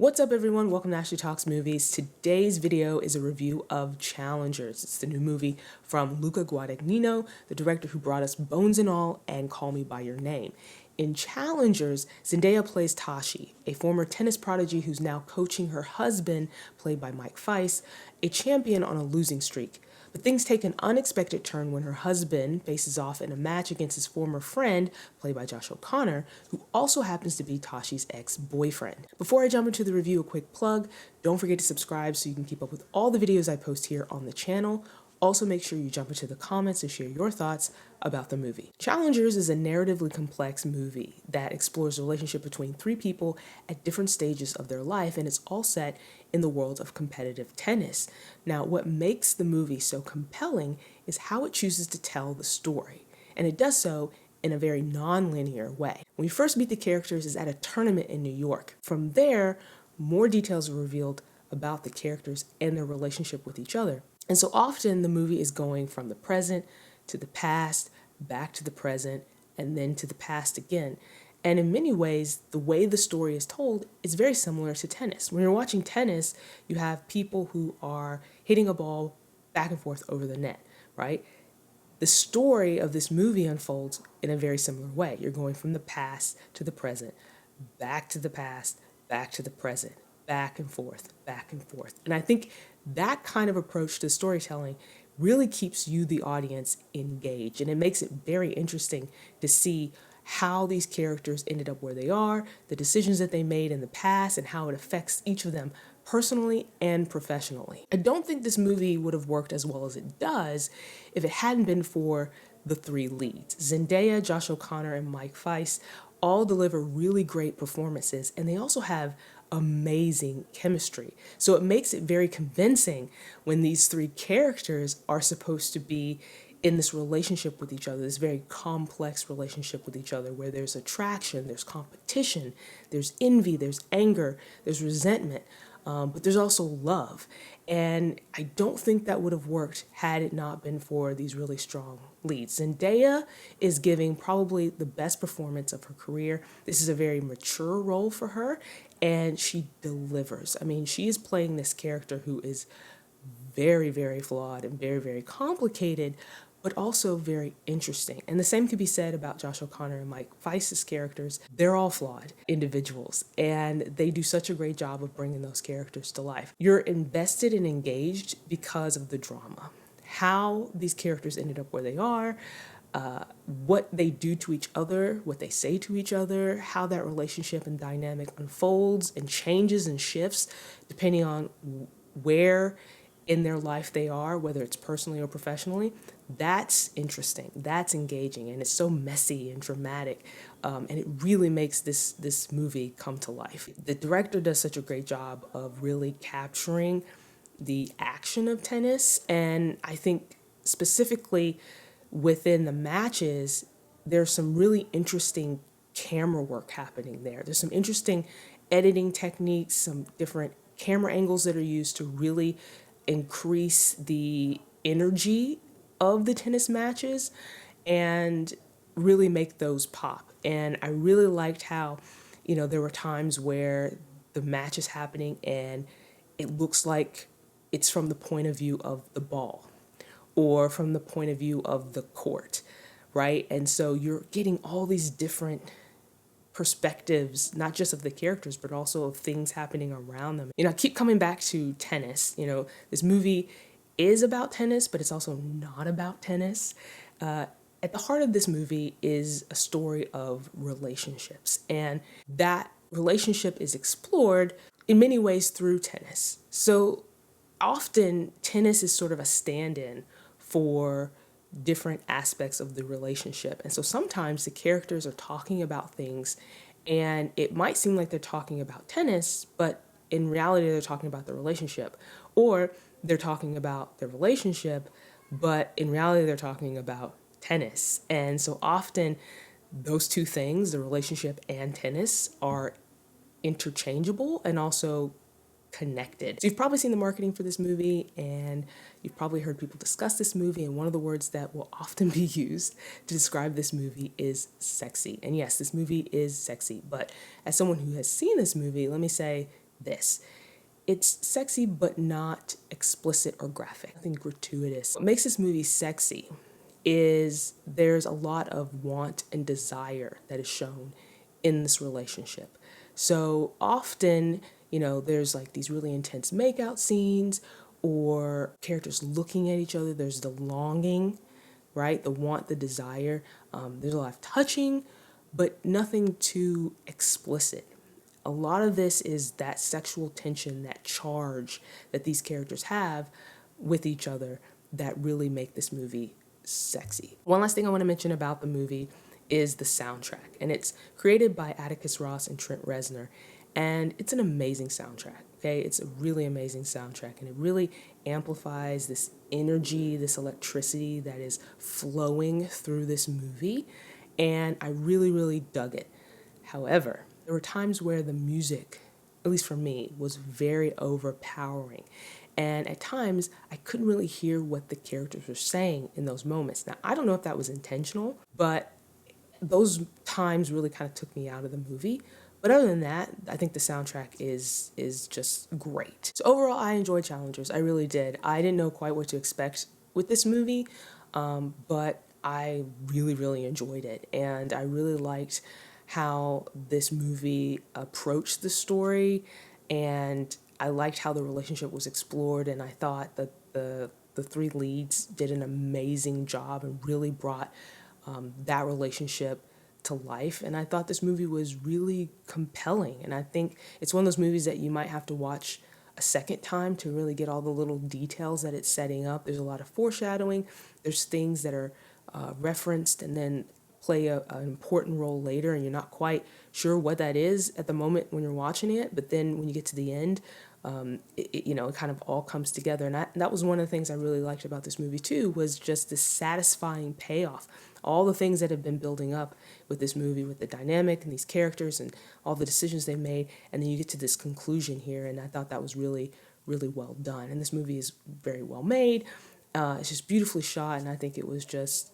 What's up everyone, welcome to Ashley Talks Movies. Today's video is a review of Challengers. It's the new movie from Luca Guadagnino, the director who brought us Bones and All and Call Me By Your Name. In Challengers, Zendaya plays Tashi, a former tennis prodigy who's now coaching her husband, played by Mike Faist, a champion on a losing streak. But things take an unexpected turn when her husband faces off in a match against his former friend, played by Josh O'Connor, who also happens to be Tashi's ex-boyfriend. Before I jump into the review, a quick plug. Don't forget to subscribe so you can keep up with all the videos I post here on the channel. Also, make sure you jump into the comments and share your thoughts about the movie. Challengers is a narratively complex movie that explores the relationship between three people at different stages of their life, and it's all set in the world of competitive tennis. Now, what makes the movie so compelling is how it chooses to tell the story, and it does so in a very non-linear way. When we first meet the characters is at a tournament in New York. From there, more details are revealed about the characters and their relationship with each other. And so often the movie is going from the present to the past, back to the present, and then to the past again. And in many ways, the way the story is told is very similar to tennis. When you're watching tennis, you have people who are hitting a ball back and forth over the net, right? The story of this movie unfolds in a very similar way. You're going from the past to the present, back to the past, back to the present, back and forth, back and forth. And I think that kind of approach to storytelling really keeps you, the audience, engaged. And it makes it very interesting to see how these characters ended up where they are, the decisions that they made in the past, and how it affects each of them personally and professionally. I don't think this movie would have worked as well as it does if it hadn't been for the three leads. Zendaya, Josh O'Connor, and Mike Faist all deliver really great performances, and they also have amazing chemistry. So it makes it very convincing when these three characters are supposed to be in this relationship with each other, this very complex relationship with each other, where there's attraction, there's competition, there's envy, there's anger, there's resentment, but there's also love. And I don't think that would have worked had it not been for these really strong leads. Zendaya is giving probably the best performance of her career. This is a very mature role for her, and she delivers. I mean, she is playing this character who is very, very flawed and very, very complicated, but also very interesting. And the same could be said about Josh O'Connor and Mike Faist's characters. They're all flawed individuals, and they do such a great job of bringing those characters to life. You're invested and engaged because of the drama, how these characters ended up where they are, what they do to each other, what they say to each other, how that relationship and dynamic unfolds and changes and shifts depending on where in their life they are, whether it's personally or professionally. That's interesting, that's engaging, and it's so messy and dramatic, and it really makes this movie come to life. The director does such a great job of really capturing the action of tennis, and I think specifically within the matches, there's some really interesting camera work happening there. There's some interesting editing techniques, some different camera angles that are used to really increase the energy of the tennis matches and really make those pop. And I really liked how, there were times where the match is happening and it looks like it's from the point of view of the ball or from the point of view of the court, right? And so you're getting all these different perspectives, not just of the characters, but also of things happening around them. I keep coming back to tennis. This movie is about tennis, but it's also not about tennis. At the heart of this movie is a story of relationships, and that relationship is explored in many ways through tennis. So often tennis is sort of a stand-in for different aspects of the relationship. And so sometimes the characters are talking about things and it might seem like they're talking about tennis, but in reality they're talking about the relationship. Or they're talking about their relationship, but in reality they're talking about tennis. And so often those two things, the relationship and tennis, are interchangeable and also connected. So you've probably seen the marketing for this movie, and you've probably heard people discuss this movie, and one of the words that will often be used to describe this movie is sexy. And yes, this movie is sexy, but as someone who has seen this movie, let me say this. It's sexy, but not explicit or graphic, nothing gratuitous. What makes this movie sexy is there's a lot of want and desire that is shown in this relationship. So often, there's like these really intense makeout scenes or characters looking at each other. There's the longing, right? The want, the desire. There's a lot of touching, but nothing too explicit. A lot of this is that sexual tension, that charge that these characters have with each other that really make this movie sexy. One last thing I want to mention about the movie is the soundtrack, and it's created by Atticus Ross and Trent Reznor, and it's an amazing soundtrack. Okay, it's a really amazing soundtrack, and it really amplifies this energy, this electricity that is flowing through this movie, and I really, really dug it. However, there were times where the music, at least for me, was very overpowering. And at times, I couldn't really hear what the characters were saying in those moments. Now, I don't know if that was intentional, but those times really kind of took me out of the movie. But other than that, I think the soundtrack is just great. So overall, I enjoyed Challengers. I really did. I didn't know quite what to expect with this movie, but I really, really enjoyed it. And I really liked how this movie approached the story, and I liked how the relationship was explored, and I thought that the three leads did an amazing job and really brought that relationship to life. And I thought this movie was really compelling, and I think it's one of those movies that you might have to watch a second time to really get all the little details that it's setting up. There's a lot of foreshadowing. There's things that are referenced and then play an important role later, and you're not quite sure what that is at the moment when you're watching it, but then when you get to the end, it kind of all comes together. And that was one of the things I really liked about this movie too, was just this satisfying payoff. All the things that have been building up with this movie, with the dynamic and these characters and all the decisions they made, and then you get to this conclusion here, and I thought that was really, really well done. And this movie is very well made. It's just beautifully shot, and I think it was just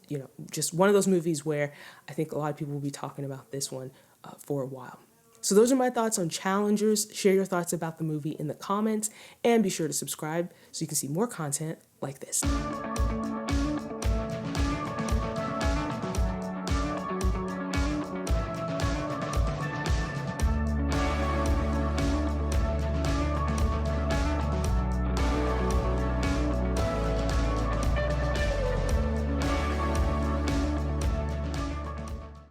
one of those movies where I think a lot of people will be talking about this one for a while. So those are my thoughts on Challengers. Share your thoughts about the movie in the comments, and be sure to subscribe so you can see more content like this.